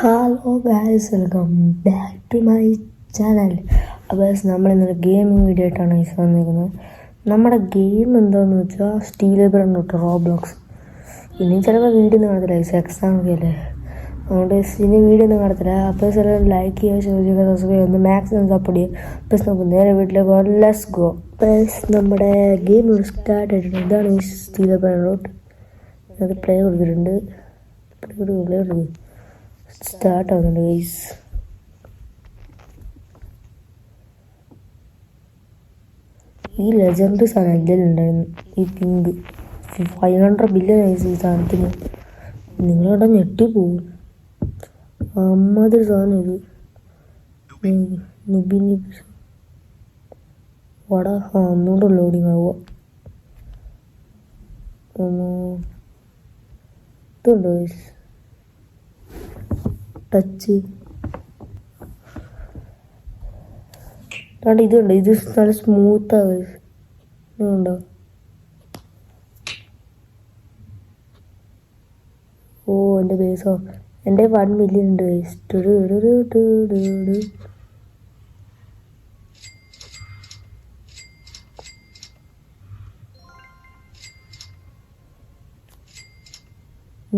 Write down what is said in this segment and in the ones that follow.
Hello guys, welcome back to my channel. അപ്പോൾ നമ്മളിന്നൊരു gaming video ആയിട്ടാണ് വന്നിരിക്കുന്നത്. നമ്മുടെ ഗെയിം എന്താണെന്ന് വെച്ചാൽ സ്റ്റീൽ ബ്രണ്ട് റോബ്ലോക്സ്. ഇനി ചിലപ്പോൾ വീഡിയോ ഒന്നും കാണത്തില്ല, എക്സാം ഒക്കെ അല്ലേ, അതുകൊണ്ട് ഇനി വീഡിയോ ഒന്നും കാണത്തില്ല. അപ്പോൾ ചിലർ ലൈക്ക് ചെയ്യുക, ഷെയർ ചെയ്യുക, സബ്സ്ക്രൈബ് ചെയ്യുക, മാക്സിമം സപ്പോർട്ട് ചെയ്യുക. പ്ലസ് നമുക്ക് നേരെ വീട്ടിലേക്ക് പോകാം. Let's go. പ്ലസ് നമ്മുടെ ഗെയിം സ്റ്റാർട്ട് ആയിട്ടുണ്ട്. ഇതാണ് ഈ സ്റ്റീൽ ബ്രണ്ട്. അത് പ്ലേ കൊടുത്തിട്ടുണ്ട്. പ്ലേ കൊടുക്കും സ്റ്റാർട്ട് ആവുന്നുണ്ട് ഗൈസ്. ഈ ലെജൻഡറി സാധനം എന്തെങ്കിലും ഉണ്ടായിരുന്നു. ഈ പിങ്ക് 500 ബില്യൺ ആയി ഈ സാധനത്തിന്. നിങ്ങളുടെ ഞെട്ടിപ്പോവും. അമ്മാതിരി സാധനം ഇത്. വട ഒന്നുകൂടെ ലോഡിങ് ആവുക. ഇതുണ്ടോ ഗൈസ് ടച്ച്? ഇതുണ്ട്, ഇത് നല്ല സ്മൂത്താണ് ഗൈസ്. ഇതുണ്ടോ? ഓ എൻ്റെ ബേസോ, എൻ്റെ 1 മില്യൺ ഉണ്ട് ഗൈസ്.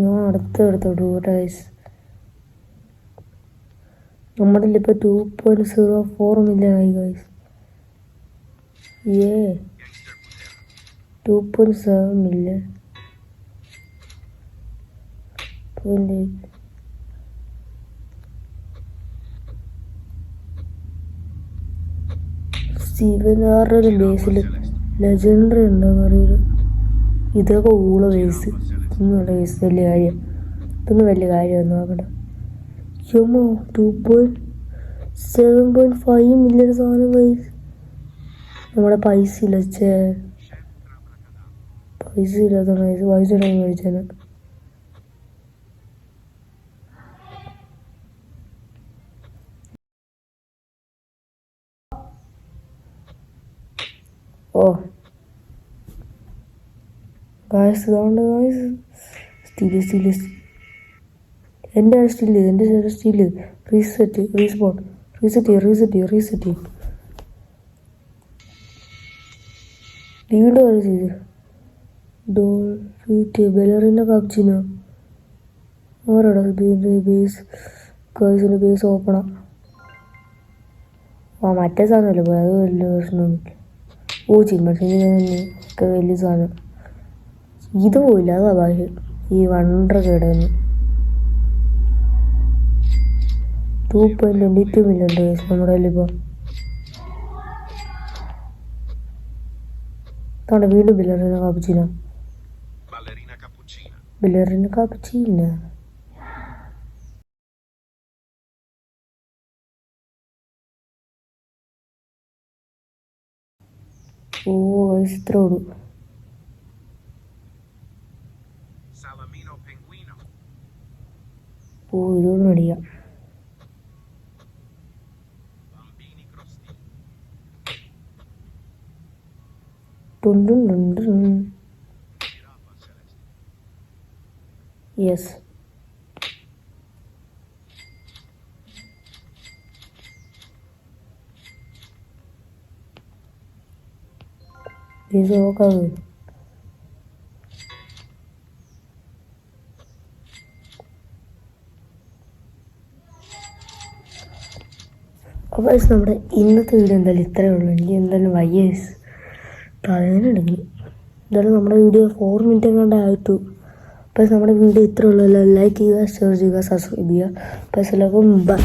ഞാൻ അടുത്തോട്ട് പോട്ടെ ഗൈസ്. നമ്മുടെ ഇപ്പോൾ 2.04 മില്യൺ ആയി ഗൈസ്. 2.7 മില്യൺ. സ്റ്റീവനാറുടെ ബേസിൽ ലെജൻഡറി ഉണ്ടോയെന്ന് അറിയില്ല. ഇതൊക്കെ ഊള ബേസ്. ഇതൊന്നും ബേസ് വലിയ കാര്യം. ഇതൊന്നും വലിയ കാര്യമൊന്നും നോക്കണ്ട. 2.7.5 മില്യൺ സാധനം ഗൈസ്. നമ്മുടെ പൈസ ഇല്ല, പൈസ ഇല്ലാത്ത പൈസ ഉണ്ടെങ്കിൽ മേടിച്ചേനെ. ഓ ഗായ്സ്, ഇതുകൊണ്ട് ഗായ്സ് സ്റ്റീല് എൻ്റെ സ്റ്റീല് റീസെറ്റ് വീണ്ടും അത് ചെയ്ത് ബെലറിൻ്റെ കപ്ചിനോ ഓരോടെ ബേസ് ഗേൾസിൻ്റെ ബേസ് ഓപ്പണാ. മറ്റേ സാധനമല്ലേ പോയി, അത് വലിയ പ്രശ്നമൊന്നുമില്ല. ചിമ്മൊക്കെ വലിയ സാധനം. ഇത് പോയില്ല, അതാ ബാഹ്യം. ഈ വണ്ടറൊക്കെ ഇടന്ന് 2.22 മില്യൺ ഉണ്ട് നമ്മുടെ കയ്യിലിപ്പോൾ. തവണ വീണ്ടും ബില്ലറിന കാപ്പുച്ചീന. ഓ ഇത്ര ഓടും. ഓ ഇതോട് മേടിക്കാം. യെസ്, ഇത് നോക്കാം. അപ്പോൾ നമ്മുടെ ഇന്നത്തെ വീഡിയോ എന്തായാലും ഇത്രയേ ഉള്ളൂ. എനിക്ക് എന്തായാലും വയ്യേസ് തലേനുണ്ടെങ്കിൽ എന്തായാലും നമ്മുടെ വീഡിയോ 4 മിനിറ്റ് എങ്ങാണ്ട് ആയിട്ടു. അപ്പോൾ നമ്മുടെ വീഡിയോ ഇത്രയേ ഉള്ളൂ. എല്ലാം ലൈക്ക് ചെയ്യുക, ഷെയർ ചെയ്യുക, സബ്സ്ക്രൈബ് ചെയ്യുക. അപ്പോൾ എല്ലാവർക്കും ബൈ.